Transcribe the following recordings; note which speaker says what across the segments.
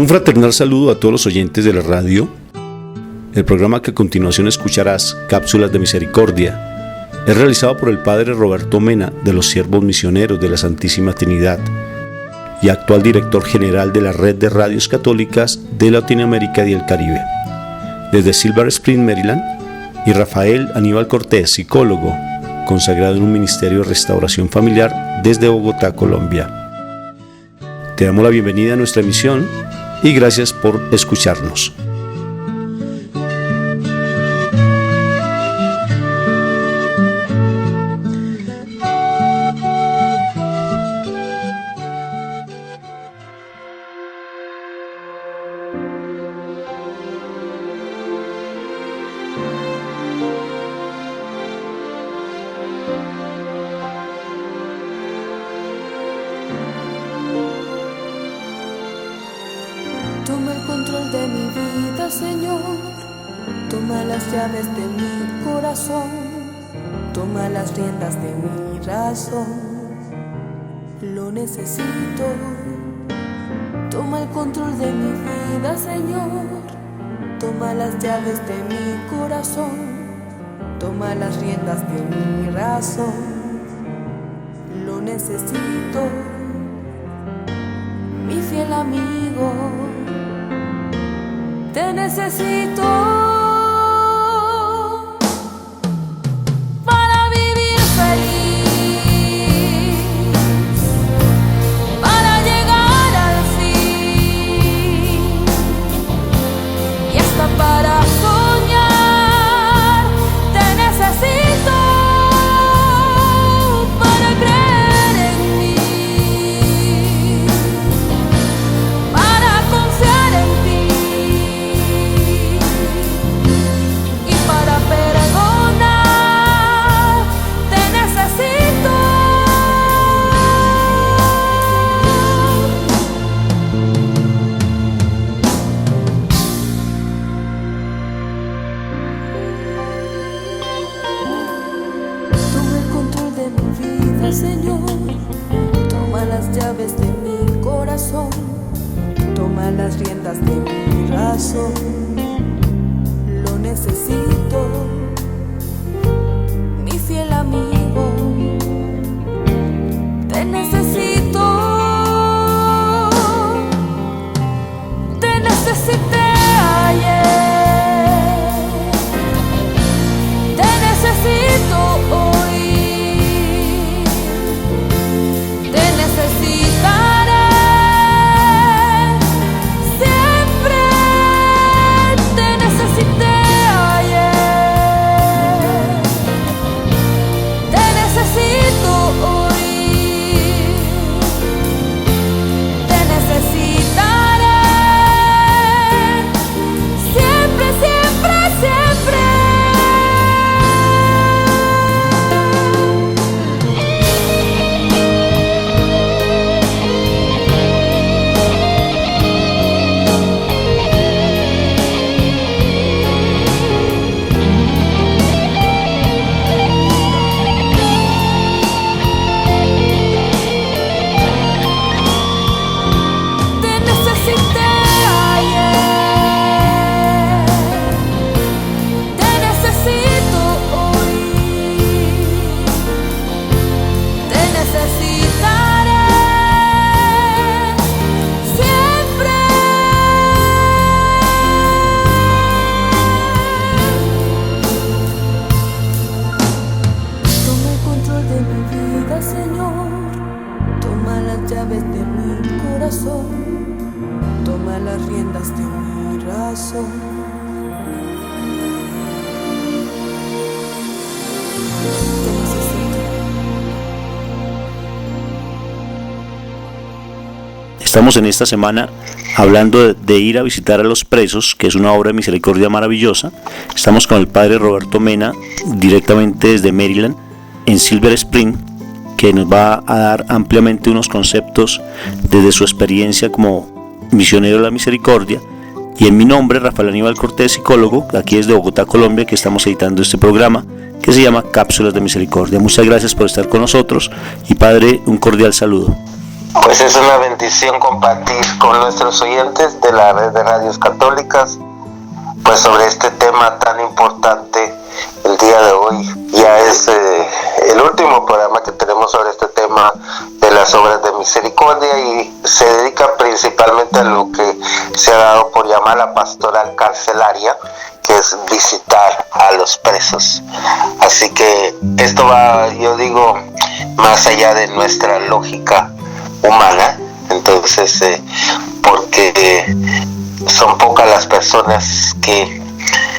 Speaker 1: fraternal saludo a todos los oyentes de la radio. El programa que a continuación escucharás, Cápsulas de Misericordia, es realizado por el Padre Roberto Mena de los Siervos Misioneros de la Santísima Trinidad y actual director general de la Red de Radios Católicas de Latinoamérica y el Caribe. Desde Silver Spring, Maryland, y Rafael Aníbal Cortés, psicólogo, consagrado en un ministerio de restauración familiar desde Bogotá, Colombia. Te damos la bienvenida a nuestra emisión y gracias por escucharnos.
Speaker 2: Toma el control de mi vida, Señor. Toma las llaves de mi corazón. Toma las riendas de mi razón. Lo necesito. Toma el control de mi vida, Señor. Toma las llaves de mi corazón. Toma las riendas de mi razón. Lo necesito. Mi fiel amigo, te necesito para vivir feliz, para llegar al fin y hasta para soñar. Te necesito para creer en mí, para confiar en ti. Señor, toma las llaves de mi corazón, toma las riendas de mi razón. Lo necesito, mi fiel amigo, te necesito, te necesité ayer, te necesito hoy. Toma las riendas de mi razón. Te necesito.
Speaker 1: Estamos en esta semana hablando de ir a visitar a los presos, que es una obra de misericordia maravillosa. Estamos con el Padre Roberto Mena, directamente desde Maryland, en Silver Spring, que nos va a dar ampliamente unos conceptos desde su experiencia como misionero de la misericordia. Y en mi nombre, Rafael Aníbal Cortés, psicólogo, aquí desde Bogotá, Colombia, que estamos editando este programa que se llama Cápsulas de Misericordia. Muchas gracias por estar con nosotros y Padre, un cordial saludo.
Speaker 3: Pues es una bendición compartir con nuestros oyentes de la red de radios católicas, pues sobre este tema tan importante el día de hoy. Ya es el último programa que tenemos sobre este tema de las obras de misericordia y se dedica principalmente a lo que se ha dado por llamar la pastoral carcelaria, que es visitar a los presos. Así que esto va, yo digo, más allá de nuestra lógica humana. Entonces, porque son pocas las personas que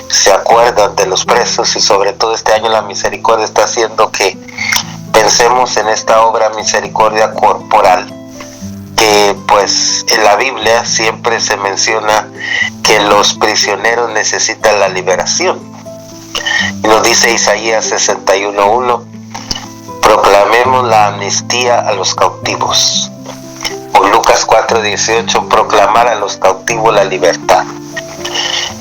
Speaker 3: se acuerdan de los presos, y sobre todo este año la misericordia está haciendo que pensemos en esta obra misericordia corporal, que pues en la Biblia siempre se menciona que los prisioneros necesitan la liberación. Y nos dice Isaías 61:1, proclamemos la amnistía a los cautivos. O Lucas 4:18, proclamar a los cautivos la libertad.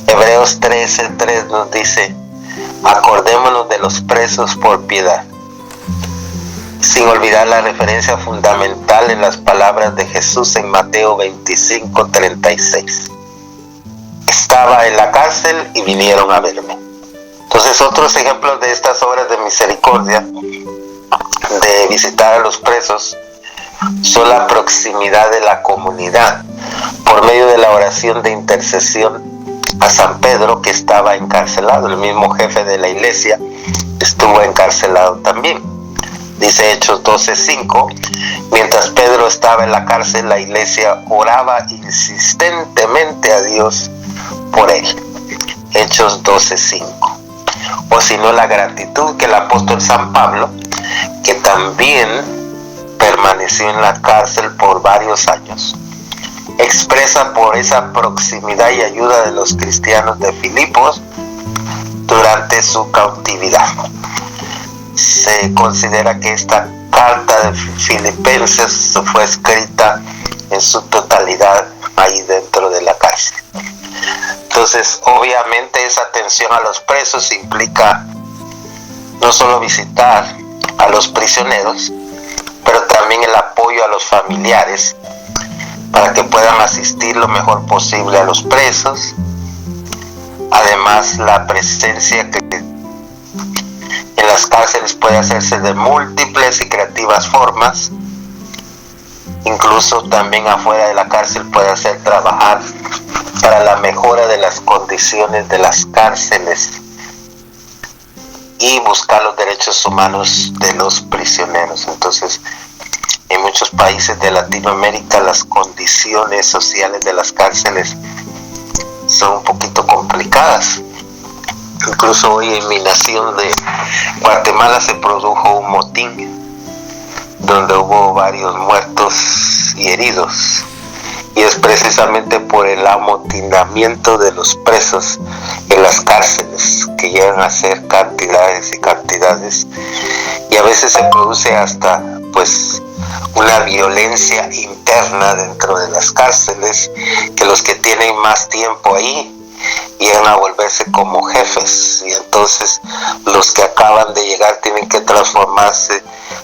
Speaker 3: Hebreos 13:3 nos dice, acordémonos de los presos por piedad. Sin olvidar la referencia fundamental en las palabras de Jesús en Mateo 25:36. Estaba en la cárcel y vinieron a verme. Entonces, otros ejemplos de estas obras de misericordia, de visitar a los presos, son la proximidad de la comunidad por medio de la oración de intercesión a San Pedro, que estaba encarcelado. El mismo jefe de la iglesia estuvo encarcelado también. Dice Hechos 12:5, mientras Pedro estaba en la cárcel, la iglesia oraba insistentemente a Dios por él. Hechos 12:5. O si no, la gratitud que el apóstol San Pablo, que también permaneció en la cárcel por varios años, expresa por esa proximidad y ayuda de los cristianos de Filipos durante su cautividad. Se considera que esta carta de Filipenses fue escrita en su totalidad ahí dentro de la cárcel. Entonces, obviamente esa atención a los presos implica no solo visitar a los prisioneros, pero también el apoyo a los familiares para que puedan asistir lo mejor posible a los presos. Además, la presencia que en las cárceles puede hacerse de múltiples y creativas formas. Incluso también afuera de la cárcel puede hacer trabajar para la mejora de las condiciones de las cárceles y buscar los derechos humanos de los prisioneros. Entonces, en muchos países de Latinoamérica las condiciones sociales de las cárceles son un poquito complicadas. Incluso hoy en mi nación de Guatemala se produjo un motín donde hubo varios muertos y heridos, y es precisamente por el amotinamiento de los presos en las cárceles, que llegan a ser cantidades y cantidades, y a veces se produce hasta pues una violencia interna dentro de las cárceles, que los que tienen más tiempo ahí llegan a volverse como jefes, y entonces los que acaban de llegar tienen que transformarse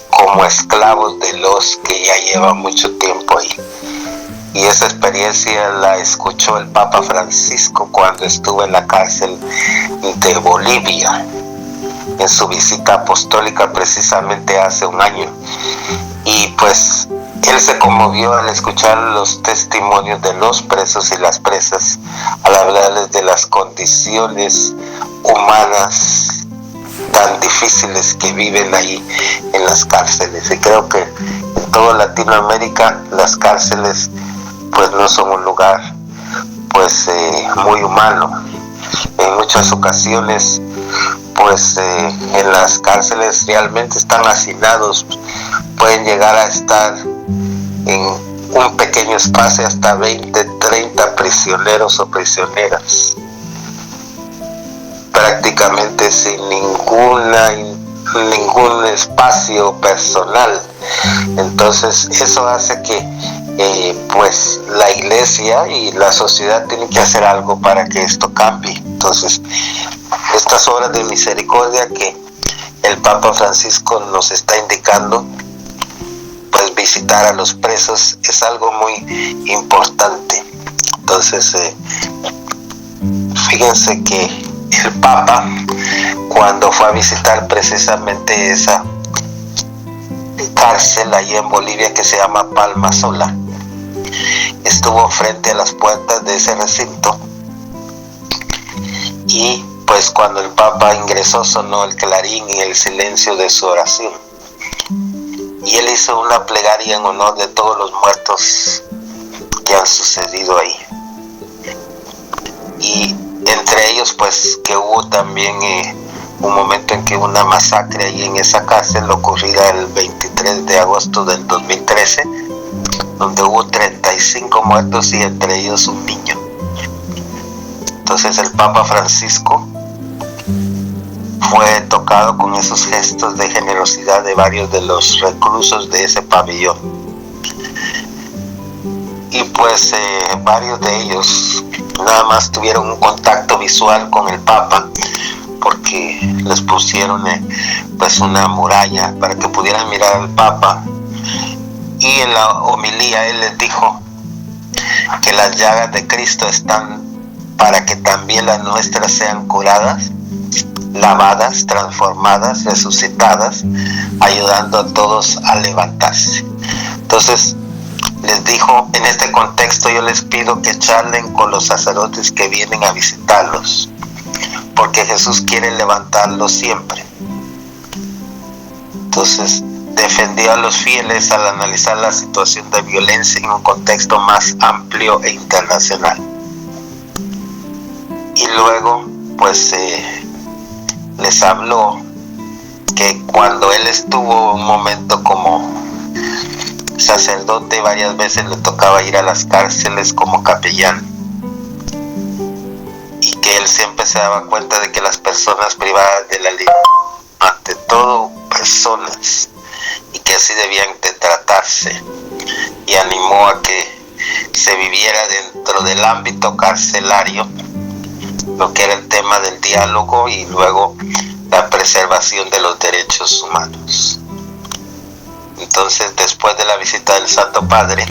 Speaker 3: como esclavos de los que ya llevan mucho tiempo ahí. Y esa experiencia la escuchó el Papa Francisco cuando estuvo en la cárcel de Bolivia, en su visita apostólica precisamente hace un año. Y pues él se conmovió al escuchar los testimonios de los presos y las presas, al hablarles de las condiciones humanas tan difíciles que viven ahí en las cárceles. Y creo que en toda Latinoamérica las cárceles pues no son un lugar pues muy humano. En muchas ocasiones pues en las cárceles realmente están hacinados, pueden llegar a estar en un pequeño espacio hasta 20, 30 prisioneros o prisioneras, prácticamente sin ningún espacio personal. Entonces eso hace que pues la iglesia y la sociedad tienen que hacer algo para que esto cambie. Entonces estas obras de misericordia que el Papa Francisco nos está indicando, pues visitar a los presos es algo muy importante. Entonces, fíjense que el Papa, cuando fue a visitar precisamente esa cárcel allí en Bolivia que se llama Palma Sola, estuvo frente a las puertas de ese recinto, y pues cuando el Papa ingresó sonó el clarín y el silencio de su oración, y él hizo una plegaria en honor de todos los muertos que han sucedido ahí, y entre ellos pues que hubo también un momento en que hubo una masacre ahí en esa cárcel ocurrida el 23 de agosto del 2013, donde hubo 35 muertos y entre ellos un niño. Entonces el Papa Francisco fue tocado con esos gestos de generosidad de varios de los reclusos de ese pabellón, y pues varios de ellos nada más tuvieron un contacto visual con el Papa, porque les pusieron pues una muralla para que pudieran mirar al Papa, y en la homilía él les dijo que las llagas de Cristo están para que también las nuestras sean curadas, lavadas, transformadas, resucitadas, ayudando a todos a levantarse. Entonces les dijo, en este contexto yo les pido que charlen con los sacerdotes que vienen a visitarlos, porque Jesús quiere levantarlos siempre. Entonces defendió a los fieles al analizar la situación de violencia en un contexto más amplio e internacional. Y luego pues les habló que cuando él estuvo un momento como sacerdote, varias veces le tocaba ir a las cárceles como capellán, y que él siempre se daba cuenta de que las personas privadas de la libertad, ante todo personas, y que así debían de tratarse, y animó a que se viviera dentro del ámbito carcelario lo que era el tema del diálogo y luego la preservación de los derechos humanos. Entonces, después de la visita del Santo Padre,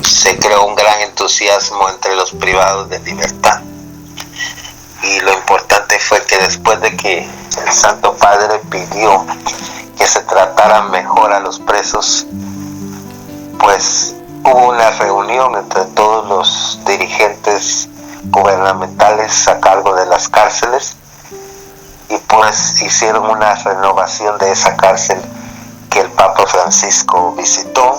Speaker 3: se creó un gran entusiasmo entre los privados de libertad, y lo importante fue que después de que el Santo Padre pidió que se trataran mejor a los presos, pues hubo una reunión entre todos los dirigentes gubernamentales a cargo de las cárceles, y pues hicieron una renovación de esa cárcel que el Papa Francisco visitó,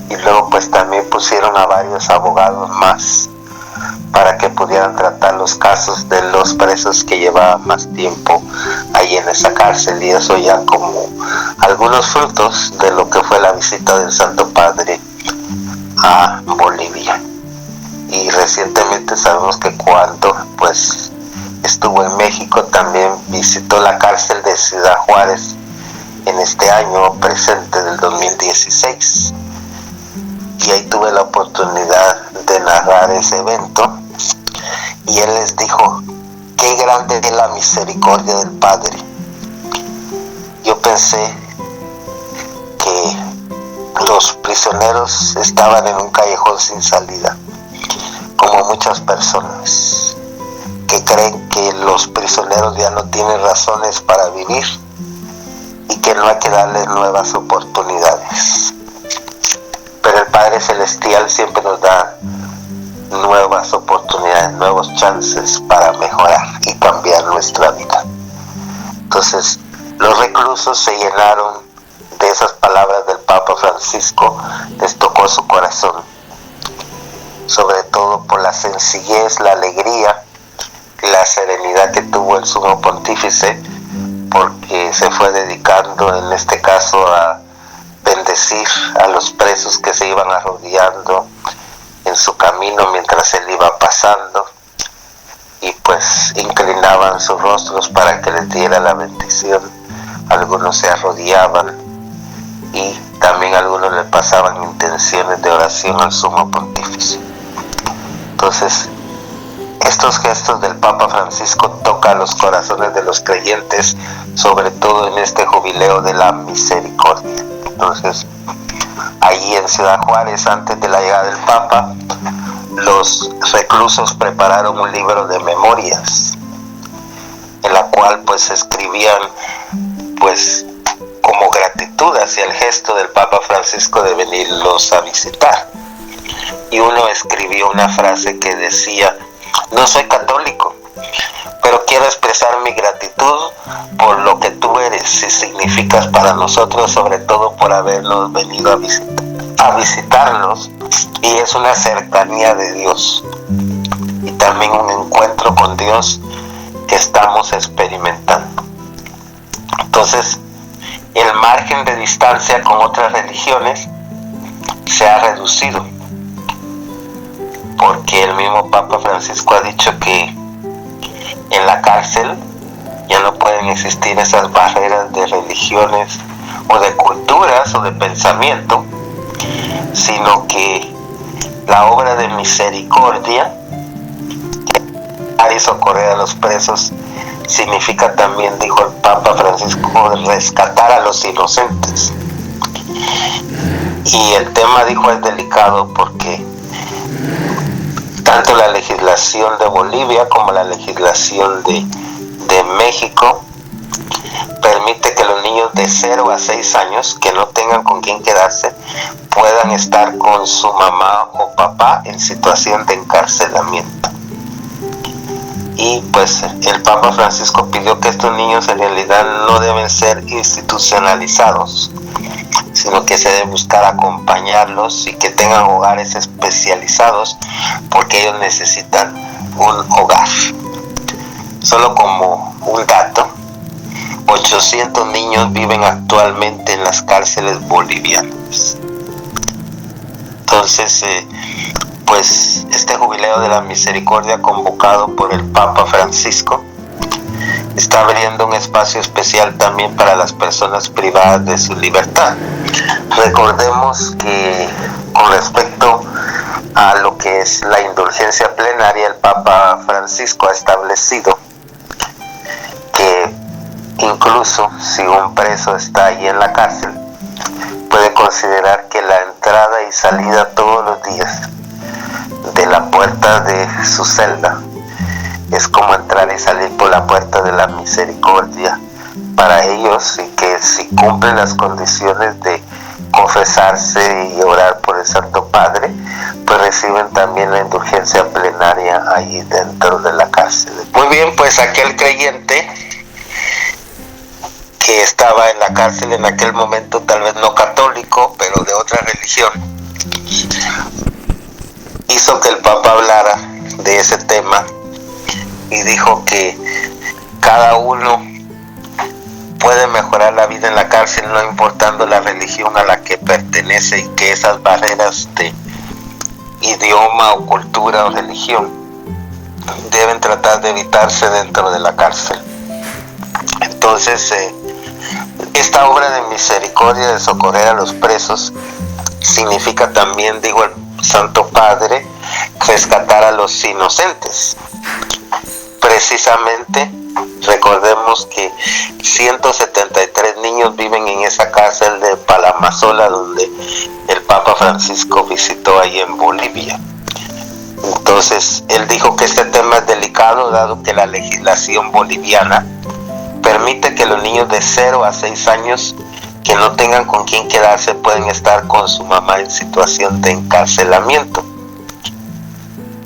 Speaker 3: y luego pues también pusieron a varios abogados más para que pudieran tratar los casos de los presos que llevaban más tiempo ahí en esa cárcel, y eso ya como algunos frutos de lo que fue la visita del Santo Padre a Bolivia. Y recientemente sabemos que cuando pues estuvo en México también visitó la cárcel de Ciudad Juárez en este año presente del 2016, y ahí tuve la oportunidad de narrar ese evento, y él les dijo: qué grande es la misericordia del Padre. Yo pensé que los prisioneros estaban en un callejón sin salida, como muchas personas que creen que los prisioneros ya no tienen razones para vivir y que no hay que darles nuevas oportunidades. Pero el Padre Celestial siempre nos da nuevas oportunidades, nuevos chances para mejorar y cambiar nuestra vida. Entonces, los reclusos se llenaron de esas palabras del Papa Francisco, les tocó su corazón, sobre todo por la sencillez, la alegría y la serenidad que tuvo el Sumo Pontífice, porque se fue dedicando en este caso a bendecir a los presos que se iban arrodillando en su camino mientras él iba pasando, y pues inclinaban sus rostros para que les diera la bendición. Algunos se arrodillaban y también algunos le pasaban intenciones de oración al Sumo Pontífice. Entonces, estos gestos del Papa Francisco tocan los corazones de los creyentes, sobre todo en este jubileo de la misericordia. Entonces, allí en Ciudad Juárez, antes de la llegada del Papa, los reclusos prepararon un libro de memorias, en la cual pues escribían pues como gratitud hacia el gesto del Papa Francisco de venirlos a visitar. Y uno escribió una frase que decía: no soy católico, pero quiero expresar mi gratitud por lo que tú eres y significas para nosotros, sobre todo por habernos venido a visitarnos, y es una cercanía de Dios y también un encuentro con Dios que estamos experimentando. Entonces, el margen de distancia con otras religiones se ha reducido, porque el mismo Papa Francisco ha dicho que en la cárcel ya no pueden existir esas barreras de religiones o de culturas o de pensamiento, sino que la obra de misericordia y socorrer a los presos significa también, dijo el Papa Francisco, rescatar a los inocentes. Y el tema, dijo, es delicado porque tanto la legislación de Bolivia como la legislación de México permite que los niños de 0 a 6 años que no tengan con quién quedarse puedan estar con su mamá o papá en situación de encarcelamiento. Y pues el Papa Francisco pidió que estos niños en realidad no deben ser institucionalizados, sino que se debe buscar acompañarlos y que tengan hogares especializados, porque ellos necesitan un hogar. Solo como un dato, 800 niños viven actualmente en las cárceles bolivianas. Entonces, pues este jubileo de la misericordia convocado por el Papa Francisco está abriendo un espacio especial también para las personas privadas de su libertad. Recordemos que con respecto a lo que es la indulgencia plenaria, el Papa Francisco ha establecido que incluso si un preso está ahí en la cárcel, puede considerar que la entrada y salida todos los días de la puerta de su celda es como entrar y salir por la puerta de la misericordia para ellos, y que si cumplen las condiciones de confesarse y orar por el Santo Padre, pues reciben también la indulgencia plenaria ahí dentro de la cárcel. Muy bien, pues aquel creyente que estaba en la cárcel en aquel momento, tal vez no católico, pero de otra religión, hizo que el Papa hablara de ese tema y dijo que cada uno puede mejorar la vida en la cárcel no importando la religión a la que pertenece, y que esas barreras de idioma o cultura o religión deben tratar de evitarse dentro de la cárcel. Entonces, esta obra de misericordia de socorrer a los presos significa también, digo el Santo Padre, rescatar a los inocentes. Precisamente, recordemos que 173 niños viven en esa cárcel de Palamasola, donde el Papa Francisco visitó ahí en Bolivia. Entonces, él dijo que este tema es delicado, dado que la legislación boliviana permite que los niños de 0 a 6 años que no tengan con quién quedarse pueden estar con su mamá en situación de encarcelamiento.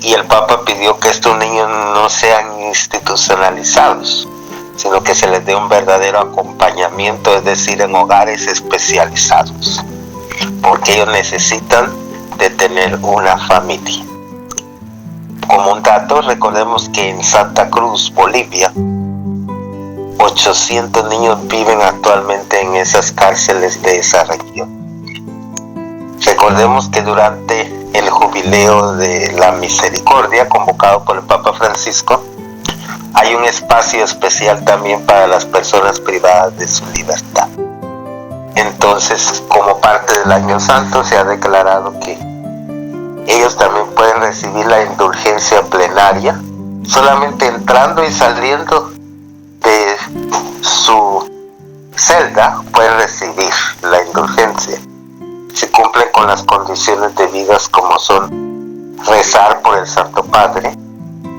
Speaker 3: Y el Papa pidió que estos niños no sean institucionalizados, sino que se les dé un verdadero acompañamiento, es decir, en hogares especializados, porque ellos necesitan de tener una familia. Como un dato, recordemos que en Santa Cruz, Bolivia, 800 niños viven actualmente en esas cárceles de esa región. Recordemos que durante el jubileo de la misericordia convocado por el Papa Francisco, hay un espacio especial también para las personas privadas de su libertad. Entonces, como parte del Año Santo, se ha declarado que ellos también pueden recibir la indulgencia plenaria, solamente entrando y saliendo de su celda pueden recibir la indulgencia. Si cumplen con las condiciones debidas, como son rezar por el Santo Padre,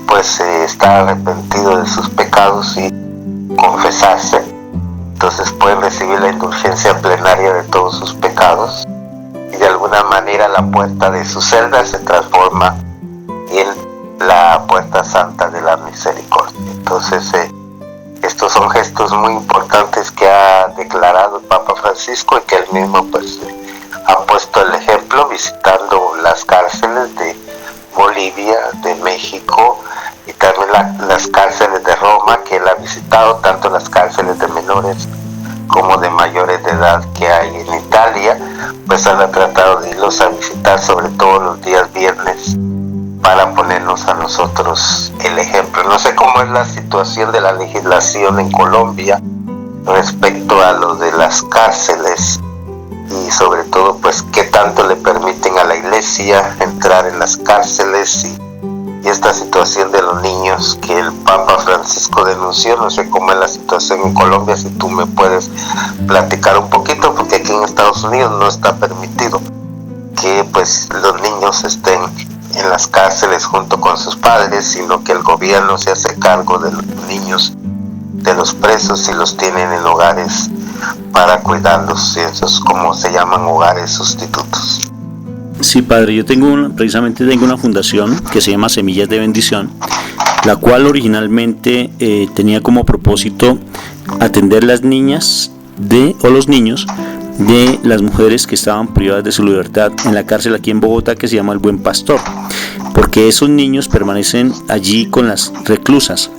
Speaker 3: pues estar arrepentido de sus pecados y confesarse. Entonces pueden recibir la indulgencia plenaria de todos sus pecados, y de alguna manera la puerta de su celda se transforma en la puerta santa de la misericordia. Entonces estos son gestos muy importantes que ha declarado el Papa Francisco, y que él mismo pues ha puesto el ejemplo visitando las cárceles de Bolivia, de México, y también las cárceles de Roma, que él ha visitado, tanto las cárceles de menores como de mayores de edad que hay en Italia. Pues él ha tratado de irlos a visitar, sobre todo los días viernes, para ponernos a nosotros el ejemplo. No sé cómo es la situación de la legislación en Colombia respecto a lo de las cárceles, y sobre todo pues qué tanto le permiten a la iglesia entrar en las cárceles, y esta situación de los niños que el Papa Francisco denunció. No sé cómo es la situación en Colombia, si tú me puedes platicar un poquito, porque aquí en Estados Unidos no está permitido que pues los niños estén en las cárceles junto con sus padres, sino que el gobierno se hace cargo de los niños, de los presos, y los tienen en hogares para cuidarlos, y esos como se llaman hogares sustitutos.
Speaker 1: Sí, padre, yo precisamente tengo una fundación que se llama Semillas de Bendición, la cual originalmente tenía como propósito atender las niñas o los niños de las mujeres que estaban privadas de su libertad en la cárcel aquí en Bogotá, que se llama El Buen Pastor, porque esos niños permanecen allí con las reclusas,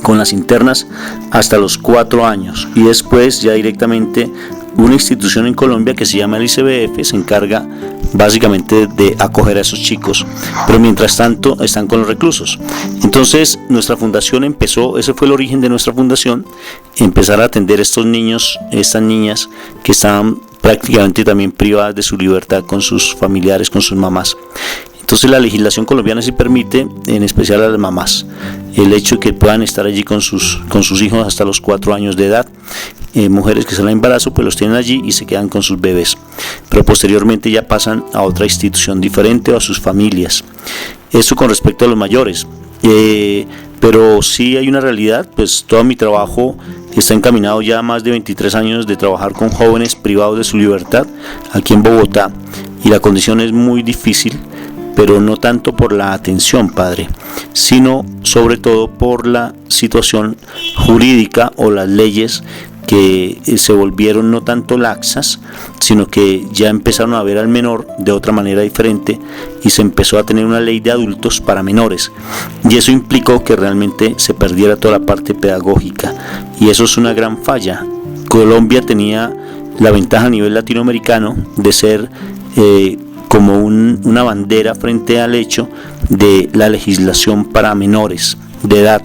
Speaker 1: con las internas, hasta los 4 años, y después ya directamente una institución en Colombia que se llama el ICBF se encarga básicamente de acoger a esos chicos, pero mientras tanto están con los reclusos. Entonces nuestra fundación empezó, ese fue el origen de nuestra fundación, empezar a atender a estos niños, estas niñas que estaban prácticamente también privadas de su libertad con sus familiares, con sus mamás. Entonces la legislación colombiana sí permite, en especial a las mamás, el hecho de que puedan estar allí con sus hijos hasta los 4 años de edad. Mujeres que salen de embarazo pues los tienen allí y se quedan con sus bebés, pero posteriormente ya pasan a otra institución diferente o a sus familias. Esto con respecto a los mayores, pero sí hay una realidad, pues todo mi trabajo está encaminado ya a más de 23 años de trabajar con jóvenes privados de su libertad aquí en Bogotá, y la condición es muy difícil, pero no tanto por la atención, padre, sino sobre todo por la situación jurídica o las leyes que se volvieron no tanto laxas, sino que ya empezaron a ver al menor de otra manera diferente, y se empezó a tener una ley de adultos para menores, y eso implicó que realmente se perdiera toda la parte pedagógica, y eso es una gran falla. Colombia tenía la ventaja a nivel latinoamericano de ser como una bandera frente al hecho de la legislación para menores de edad,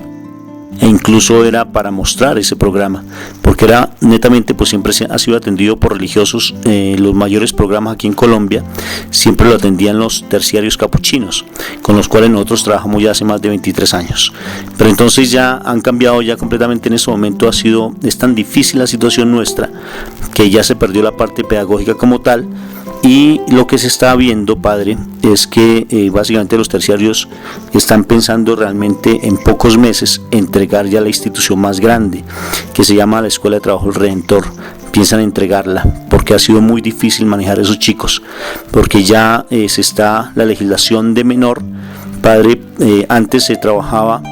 Speaker 1: e incluso era para mostrar ese programa, porque era netamente, pues siempre ha sido atendido por religiosos. Los mayores programas aquí en Colombia siempre lo atendían los terciarios capuchinos, con los cuales nosotros trabajamos ya hace más de 23 años, pero entonces ya han cambiado ya completamente. En ese momento es tan difícil la situación nuestra que ya se perdió la parte pedagógica como tal. Y lo que se está viendo, padre, es que básicamente los terciarios están pensando realmente en pocos meses entregar ya la institución más grande, que se llama la Escuela de Trabajo del Redentor. Piensan entregarla porque ha sido muy difícil manejar a esos chicos, porque ya la legislación de menor, padre. Antes se trabajaba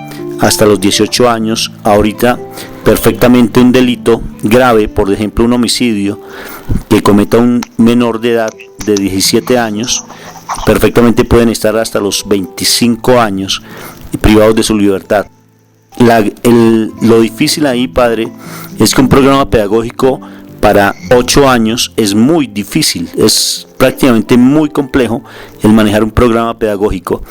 Speaker 1: hasta los 18 años, ahorita perfectamente un delito grave, por ejemplo un homicidio que cometa un menor de edad de 17 años, perfectamente pueden estar hasta los 25 años privados de su libertad. Lo difícil ahí, padre, es que un programa pedagógico para 8 años es muy difícil, es prácticamente muy complejo el manejar un programa pedagógico,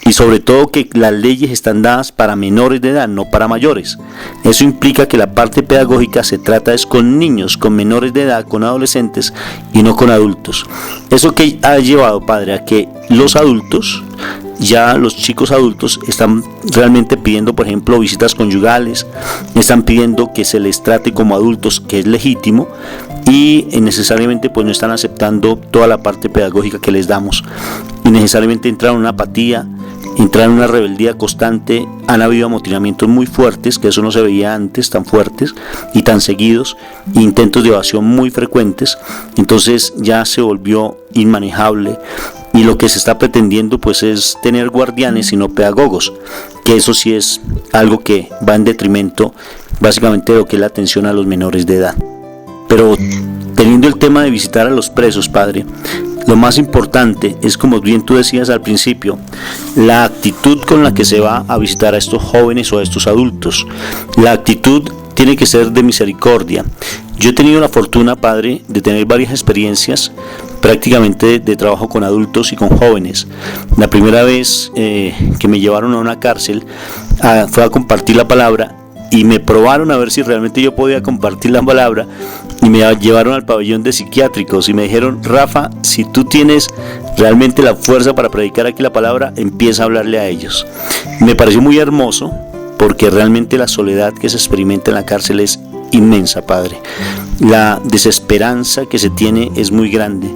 Speaker 1: y sobre todo que las leyes están dadas para menores de edad, no para mayores. Eso implica que la parte pedagógica se trata es con niños, con menores de edad, con adolescentes y no con adultos. Eso que ha llevado, padre, a que los adultos, ya los chicos adultos están realmente pidiendo, por ejemplo, visitas conyugales, están pidiendo que se les trate como adultos, que es legítimo, y necesariamente pues no están aceptando toda la parte pedagógica que les damos, y necesariamente entran en una apatía, entran en una rebeldía constante. Han habido amotinamientos muy fuertes, que eso no se veía antes, tan fuertes y tan seguidos, intentos de evasión muy frecuentes. Entonces ya se volvió inmanejable, y lo que se está pretendiendo pues es tener guardianes y no pedagogos, que eso sí es algo que va en detrimento básicamente de lo que es la atención a los menores de edad. Pero teniendo el tema de visitar a los presos, padre, lo más importante es, como bien tú decías al principio, la actitud con la que se va a visitar a estos jóvenes o a estos adultos. La actitud tiene que ser de misericordia. Yo he tenido la fortuna, padre, de tener varias experiencias prácticamente de trabajo con adultos y con jóvenes. La primera vez que me llevaron a una cárcel fue a compartir la palabra, y me probaron a ver si realmente yo podía compartir la palabra, y me llevaron al pabellón de psiquiátricos y me dijeron: Rafa, si tú tienes realmente la fuerza para predicar aquí la palabra, empieza a hablarle a ellos. Me pareció muy hermoso, porque realmente la soledad que se experimenta en la cárcel es inmensa, padre. La desesperanza que se tiene es muy grande.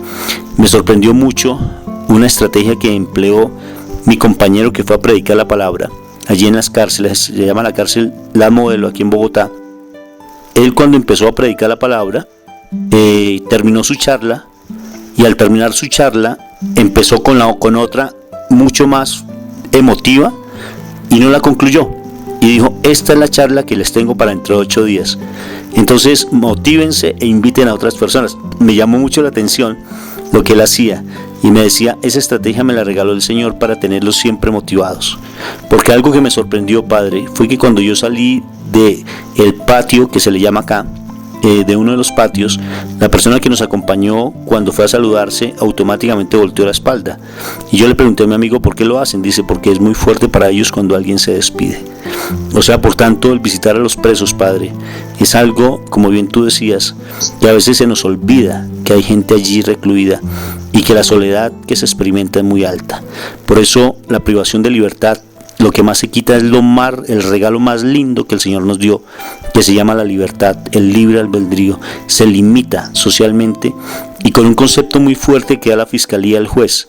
Speaker 1: Me sorprendió mucho una estrategia que empleó mi compañero que fue a predicar la palabra allí en las cárceles. Se llama la cárcel La Modelo, aquí en Bogotá. Él, cuando empezó a predicar la palabra, terminó su charla, y al terminar su charla empezó con otra mucho más emotiva, y no la concluyó, y dijo: esta es la charla que les tengo para dentro de 8 días. Entonces motívense e inviten a otras personas. Me llamó mucho la atención lo que él hacía, y me decía: esa estrategia me la regaló el Señor para tenerlos siempre motivados. Porque algo que me sorprendió, padre, fue que cuando yo salí de el patio, que se le llama acá, de uno de los patios, la persona que nos acompañó, cuando fue a saludarse, automáticamente volteó la espalda. Y yo le pregunté a mi amigo: ¿por qué lo hacen? Dice: porque es muy fuerte para ellos cuando alguien se despide. O sea, por tanto, el visitar a los presos, padre, es algo, como bien tú decías, que a veces se nos olvida que hay gente allí recluida, y que la soledad que se experimenta es muy alta. Por eso la privación de libertad, lo que más se quita es el regalo más lindo que el Señor nos dio, que se llama la libertad, el libre albedrío. Se limita socialmente, y con un concepto muy fuerte que da la fiscalía al juez: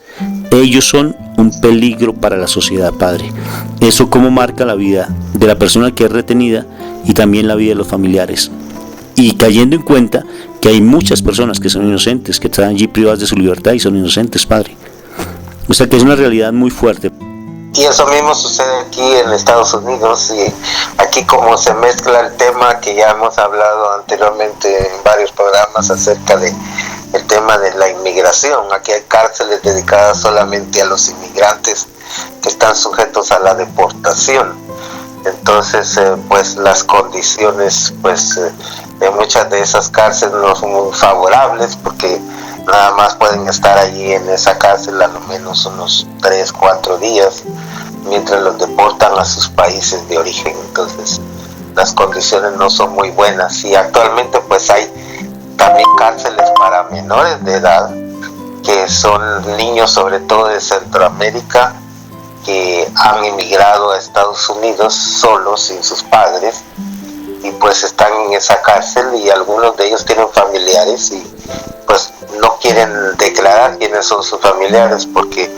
Speaker 1: ellos son un peligro para la sociedad, padre. Eso cómo marca la vida de la persona que es retenida, y también la vida de los familiares. Y cayendo en cuenta que hay muchas personas que son inocentes, que están allí privadas de su libertad y son inocentes, padre. O sea que es una realidad muy fuerte.
Speaker 3: Y eso mismo sucede aquí en Estados Unidos, y aquí como se mezcla el tema que ya hemos hablado anteriormente en varios programas acerca de el tema de la inmigración. Aquí hay cárceles dedicadas solamente a los inmigrantes que están sujetos a la deportación. Entonces pues las condiciones de muchas de esas cárceles no son muy favorables, porque nada más pueden estar allí en esa cárcel a lo menos unos 3-4 días, mientras los deportan a sus países de origen. Entonces las condiciones no son muy buenas, y actualmente pues hay también cárceles para menores de edad, que son niños sobre todo de Centroamérica, que han emigrado a Estados Unidos solos, sin sus padres, y pues están en esa cárcel, y algunos de ellos tienen familiares, y pues no quieren declarar quiénes son sus familiares, porque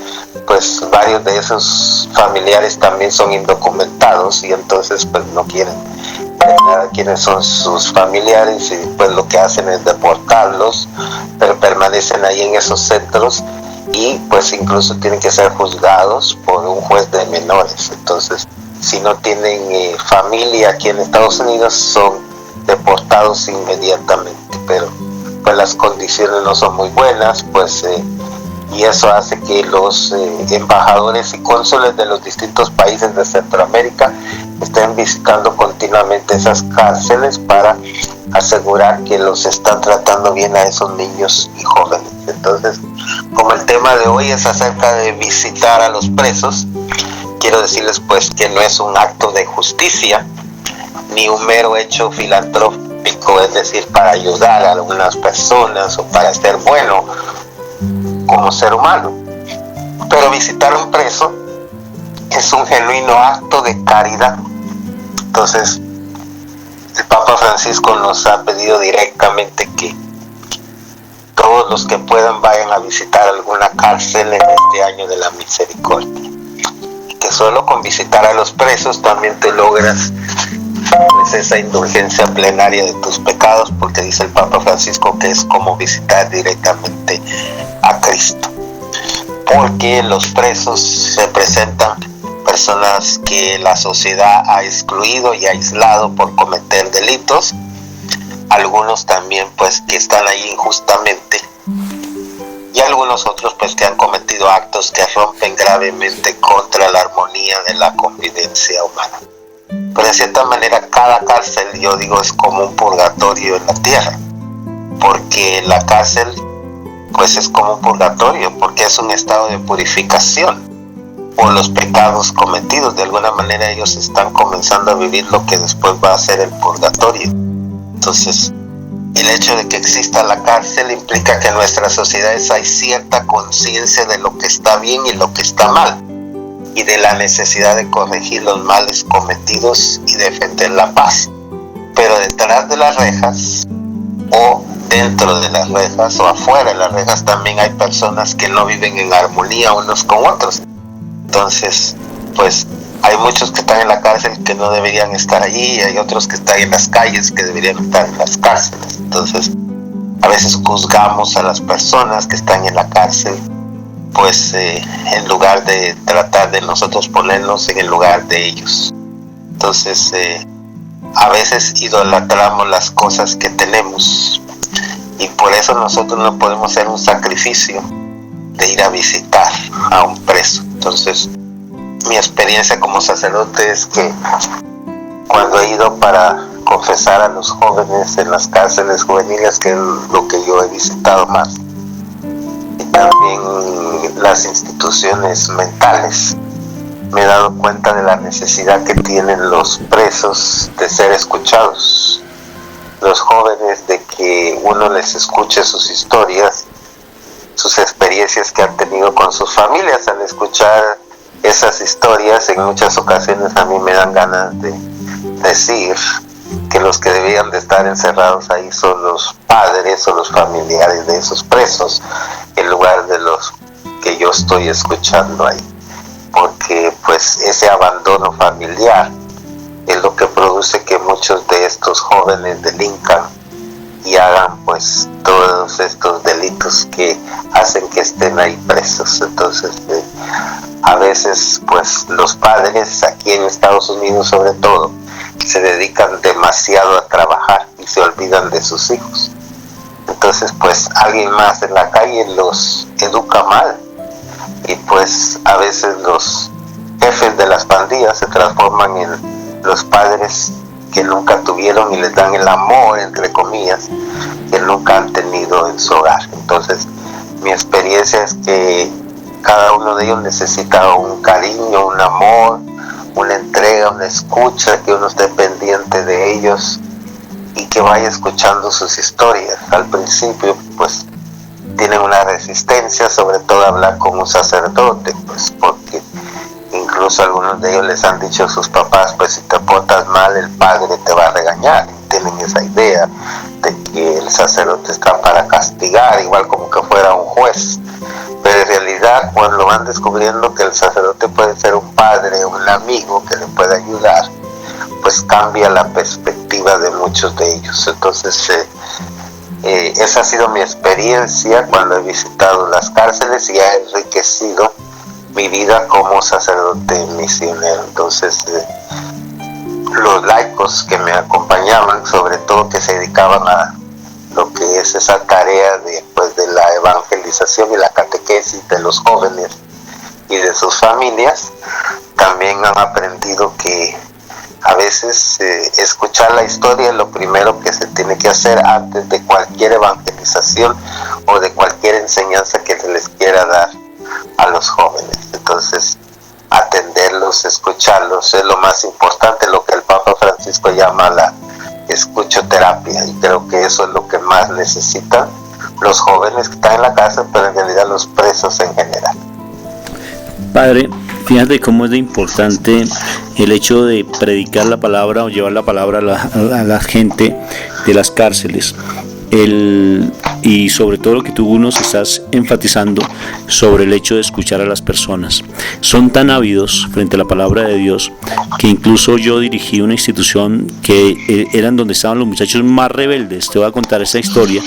Speaker 3: pues varios de esos familiares también son indocumentados, y entonces pues no quieren declarar quiénes son sus familiares, y pues lo que hacen es deportarlos, pero permanecen ahí en esos centros, y pues incluso tienen que ser juzgados por un juez de menores. Entonces, si no tienen familia aquí en Estados Unidos, son deportados inmediatamente. Pero pues las condiciones no son muy buenas, y eso hace que los embajadores y cónsules de los distintos países de Centroamérica estén visitando continuamente esas cárceles para asegurar que los están tratando bien a esos niños y jóvenes. Entonces, como el tema de hoy es acerca de visitar a los presos, quiero decirles pues que no es un acto de justicia ni un mero hecho filantrópico, es decir, para ayudar a algunas personas o para ser bueno como ser humano. Pero visitar a un preso es un genuino acto de caridad. Entonces, el Papa Francisco nos ha pedido directamente que todos los que puedan vayan a visitar alguna cárcel en este año de la misericordia. Y que solo con visitar a los presos también te logras pues esa indulgencia plenaria de tus pecados, porque dice el Papa Francisco que es como visitar directamente a Cristo. Porque los presos representan personas que la sociedad ha excluido y aislado por cometer delitos, algunos también pues que están ahí injustamente, y algunos otros pues que han cometido actos que rompen gravemente contra la armonía de la convivencia humana. Pero de cierta manera cada cárcel, yo digo, es como un purgatorio en la tierra, porque la cárcel pues es como un purgatorio, porque es un estado de purificación por los pecados cometidos. De alguna manera ellos están comenzando a vivir lo que después va a ser el purgatorio. Entonces, el hecho de que exista la cárcel implica que en nuestras sociedades hay cierta conciencia de lo que está bien y lo que está mal, y de la necesidad de corregir los males cometidos y defender la paz. Pero detrás de las rejas, o dentro de las rejas, o afuera de las rejas, también hay personas que no viven en armonía unos con otros. Entonces, pues hay muchos que están en la cárcel que no deberían estar allí, y hay otros que están en las calles que deberían estar en las cárceles. Entonces, a veces juzgamos a las personas que están en la cárcel, pues en lugar de tratar de nosotros ponernos en el lugar de ellos. Entonces, a veces idolatramos las cosas que tenemos, y por eso nosotros no podemos hacer un sacrificio de ir a visitar a un preso. Entonces, mi experiencia como sacerdote es que cuando he ido para confesar a los jóvenes en las cárceles juveniles, que es lo que yo he visitado más, y también las instituciones mentales, me he dado cuenta de la necesidad que tienen los presos de ser escuchados, los jóvenes, de que uno les escuche sus historias, sus experiencias que han tenido con sus familias. Al escuchar esas historias, en muchas ocasiones a mí me dan ganas de decir que los que debían de estar encerrados ahí son los padres o los familiares de esos presos, en lugar de los que yo estoy escuchando ahí, porque pues ese abandono familiar es lo que produce que muchos de estos jóvenes delincan y hagan pues todos estos delitos que hacen que estén ahí presos. Entonces a veces pues los padres aquí en Estados Unidos sobre todo se dedican demasiado a trabajar y se olvidan de sus hijos. Entonces pues alguien más en la calle los educa mal, y pues a veces los jefes de las pandillas se transforman en los padres que nunca tuvieron y les dan el amor, entre comillas, que nunca han tenido en su hogar. Entonces mi experiencia es que cada uno de ellos necesita un cariño, un amor, una entrega, una escucha, que uno esté pendiente de ellos y que vaya escuchando sus historias. Al principio pues tienen una resistencia, sobre todo hablar con un sacerdote, pues porque incluso algunos de ellos les han dicho a sus papás, pues si te portas mal el padre te va a regañar. Tienen esa idea de que el sacerdote está para castigar, igual como que fuera un juez. Pero en realidad cuando van descubriendo que el sacerdote puede ser un padre, un amigo que le puede ayudar, pues cambia la perspectiva de muchos de ellos. Entonces esa ha sido mi experiencia cuando he visitado las cárceles, y ha enriquecido mi vida como sacerdote misionero. Entonces los laicos que me acompañaban, sobre todo que se dedicaban a lo que es esa tarea de la evangelización y la catequesis de los jóvenes y de sus familias, también han aprendido que a veces escuchar la historia es lo primero que se tiene que hacer antes de cualquier evangelización o de cualquier enseñanza que se les quiera dar a los jóvenes. Entonces, atenderlos, escucharlos es lo más importante, lo que el Papa Francisco llama la escuchoterapia, y creo que eso es lo que más necesitan los jóvenes que están en la cárcel, pero en realidad los presos en general.
Speaker 1: Padre, fíjate cómo es de importante el hecho de predicar la palabra o llevar la palabra a la gente de las cárceles. El y sobre todo lo que tú nos estás enfatizando sobre el hecho de escuchar a las personas. Son tan ávidos frente a la palabra de Dios que incluso yo dirigí una institución que eran donde estaban los muchachos más rebeldes. Te voy a contar esta historia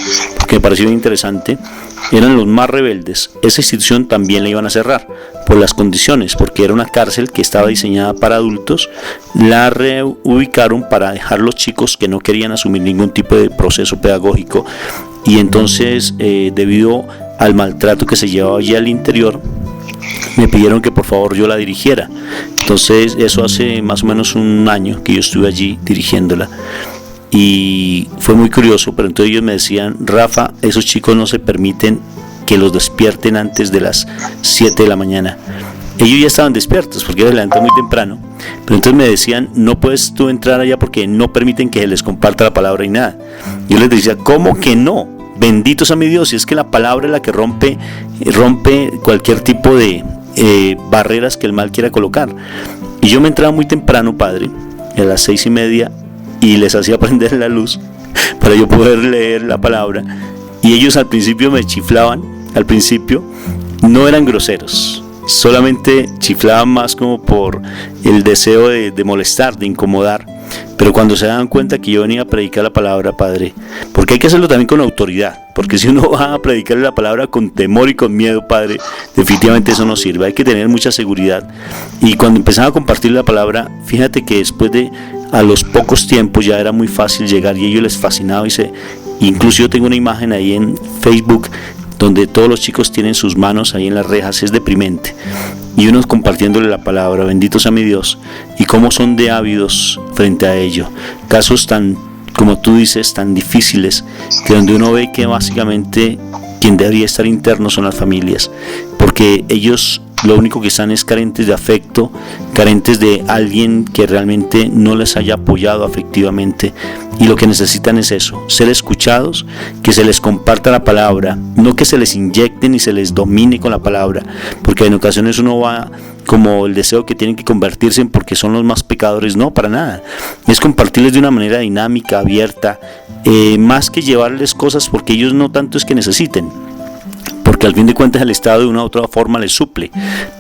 Speaker 1: que me pareció interesante. Eran los más rebeldes. Esa institución también la iban a cerrar por las condiciones, porque era una cárcel que estaba diseñada para adultos. La reubicaron para dejar los chicos que no querían asumir ningún tipo de proceso pedagógico, y entonces debido al maltrato que se llevaba allí al interior, me pidieron que por favor yo la dirigiera. Entonces eso hace más o menos un año que yo estuve allí dirigiéndola. Y fue muy curioso, pero entonces ellos me decían: Rafa, esos chicos no se permiten que los despierten antes de las 7 de la mañana. Ellos ya estaban despiertos porque ellos se levantan muy temprano, pero entonces me decían: no puedes tú entrar allá porque no permiten que se les comparta la palabra y nada. Yo les decía: ¿cómo que no? Bendito sea mi Dios, y es que la palabra es la que rompe cualquier tipo de barreras que el mal quiera colocar. Y yo me entraba muy temprano, padre, a las 6:30, y les hacía prender la luz para yo poder leer la palabra. Y ellos al principio me chiflaban, al principio no eran groseros, solamente chiflaban más como por el deseo de molestar, de incomodar. Pero cuando se daban cuenta que yo venía a predicar la palabra, padre, porque hay que hacerlo también con autoridad, porque si uno va a predicar la palabra con temor y con miedo, padre, definitivamente eso no sirve. Hay que tener mucha seguridad. Y cuando empezaba a compartir la palabra, fíjate que después de a los pocos tiempos ya era muy fácil llegar, y a ellos les fascinaba. Incluso yo tengo una imagen ahí en Facebook donde todos los chicos tienen sus manos ahí en las rejas. Es deprimente, y unos compartiéndole la palabra. Bendito sea mi Dios, y cómo son de ávidos frente a ello. Casos tan, como tú dices, tan difíciles, que donde uno ve que básicamente quien debería estar interno son las familias, porque ellos lo único que están es carentes de afecto, carentes de alguien que realmente no les haya apoyado afectivamente, y lo que necesitan es eso: ser escuchados, que se les comparta la palabra, no que se les inyecte ni se les domine con la palabra, porque en ocasiones uno va como el deseo que tienen que convertirse en porque son los más pecadores. No, para nada. Es compartirles de una manera dinámica, abierta, más que llevarles cosas, porque ellos no tanto es que necesiten, porque al fin de cuentas el Estado de una u otra forma les suple,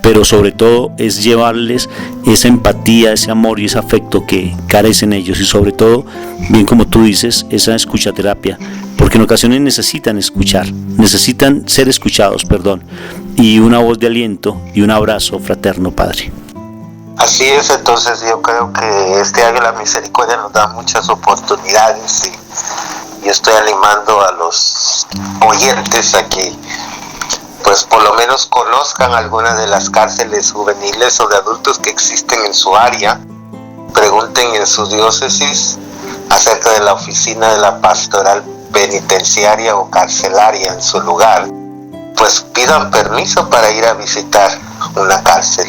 Speaker 1: pero sobre todo es llevarles esa empatía, ese amor y ese afecto que carecen ellos, y sobre todo, bien como tú dices, esa escuchaterapia, porque en ocasiones necesitan escuchar, necesitan ser escuchados, y una voz de aliento y un abrazo fraterno, padre.
Speaker 3: Así es. Entonces yo creo que este año la misericordia nos da muchas oportunidades, y estoy animando a los oyentes a que pues por lo menos conozcan algunas de las cárceles juveniles o de adultos que existen en su área. Pregunten en su diócesis acerca de la oficina de la pastoral penitenciaria o carcelaria en su lugar. Pues pidan permiso para ir a visitar una cárcel.